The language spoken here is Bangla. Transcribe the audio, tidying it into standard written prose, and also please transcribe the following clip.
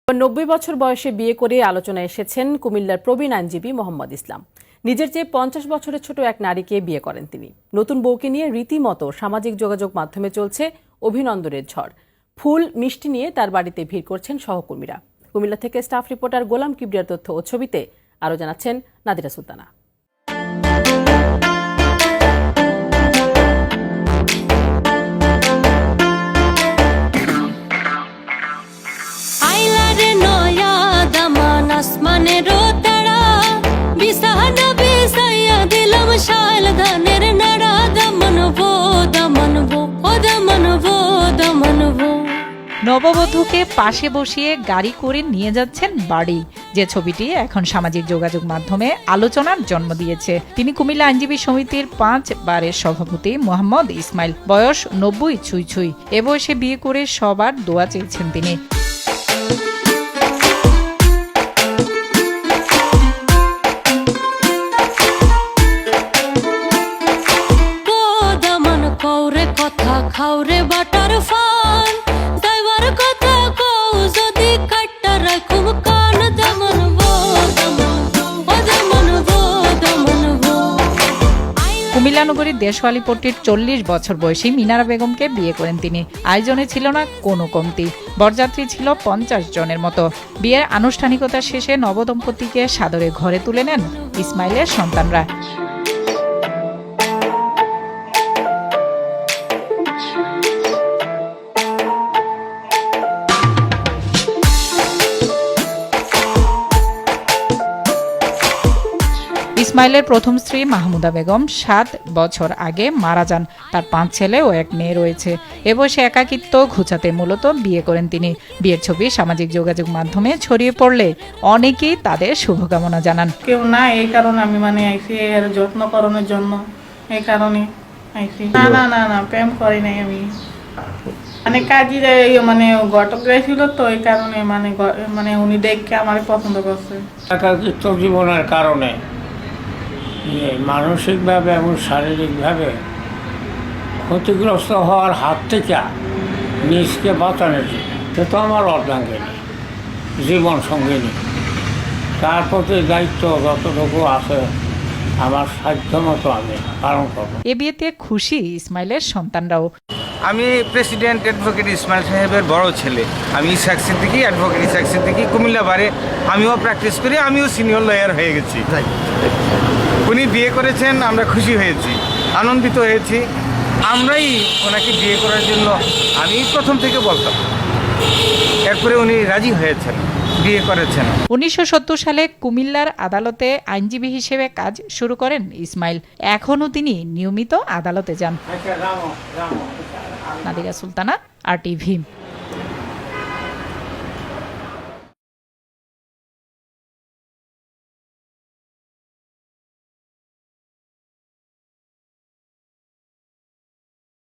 90 বছর বয়সে বিয়ে করে আলোচনায় এসেছেন কুমিল্লার প্রবীণ আইনজীবী মোহাম্মদ ইসলাম। নিজের চেয়ে 50 বছরের ছোট এক নারীকে বিয়ে করেন তিনি। নতুন বউকে নিয়ে রীতিমতো সামাজিক যোগাযোগ মাধ্যমে চলছে অভিনন্দনের ঝড়। ফুল মিষ্টি নিয়ে তার বাড়িতে ভিড় করছেন সহকর্মীরা। কুমিল্লা থেকে স্টাফ রিপোর্টার গোলাম কিবরিয়ার তথ্য ও ছবিতে আরও জানাচ্ছেন নাদিরা সুলতানা। নববধূকে পাশে বসিয়ে গাড়ি করে নিয়ে যাচ্ছেন বাড়ি, যে ছবিটি এখন সামাজিক যোগাযোগ মাধ্যমে আলোচনার জন্ম দিয়েছে। তিনি কুমিল্লা আইনজীবী সমিতির 5 বারের সভাপতি মোহাম্মদ ইসমাইল। বয়স 90 ছুঁই ছুঁই। এ বয়সে বিয়ে করে সবার দোয়া চেয়েছেন তিনি। কুমিল্লা নগরীর দেশওয়ালীপট্টির 40 বছর বয়সী মিনারা বেগমকে বিয়ে করেন তিনি। আয়োজনে ছিল না কোনো কমতি, বরযাত্রী ছিল 50 জনের মতো। বিয়ের আনুষ্ঠানিকতা শেষে নবদম্পতিকে সাদরে ঘরে তুলে নেন ইসমাইলের সন্তানরা। ইসমাইলের প্রথম স্ত্রী মাহমুদা বেগম 7 বছর আগে মারা যান। তার 5 ছেলে ও 1 মেয়ে রয়েছে। এ বয়সে একাকিত্ব ঘুচাতে মূলত বিয়ে করেন তিনি। বিয়ের ছবি সামাজিক যোগাযোগ মাধ্যমে ছড়িয়ে পড়লে অনেকেই তাদের শুভকামনা জানান। কেউ না, এই কারণে আমি আইসি এর যত্ন করানোর জন্য, এই কারণে আইসি। না প্রেম করি নাই আমি, কাজী ঘটক ছিল তো, এই কারণে উনি দেখে আমার পছন্দ করছে। একাকিত্ব জীবনের কারণে মানসিকভাবে এবং শারীরিকভাবে ক্ষতিগ্রস্ত হওয়ার হাত থেকে নিজকে বাঁচানোর জন্য, সে তো আমার অর্ধাঙ্গিনী, জীবন সঙ্গিনী। তার প্রতি দায়িত্ব যতটুকু আছে আমার সাধ্য মতো আমি পালন করব। এ বিয়েতে খুশি ইসমাইলের সন্তানরাও। আমি প্রেসিডেন্ট অ্যাডভোকেট ইসমাইল সাহেবের বড় ছেলে। আমি ইসাক সিদ্দিকী, অ্যাডভোকেট ইসাক সিদ্দিকী, কুমিল্লা বারে আমিও প্র্যাকটিস করি, আমিও সিনিয়র লয়ার হয়ে গেছি। উনি বিয়ে করেছেন, আমরা খুশি হয়েছি, আনন্দিত হয়েছি। আমরাই ওনাকে বিয়ে করার জন্য আমি প্রথম থেকে বলতাম, এরপরে উনি রাজি হয়েছেন, বিয়ে করেছেন। 1970 সালে কুমিল্লার আদালতে আইনজীবী হিসেবে কাজ শুরু করেন ইসমাইল। এখনও তিনি নিয়মিত আদালতে যান। নাদিরা সুলতানা, RTV।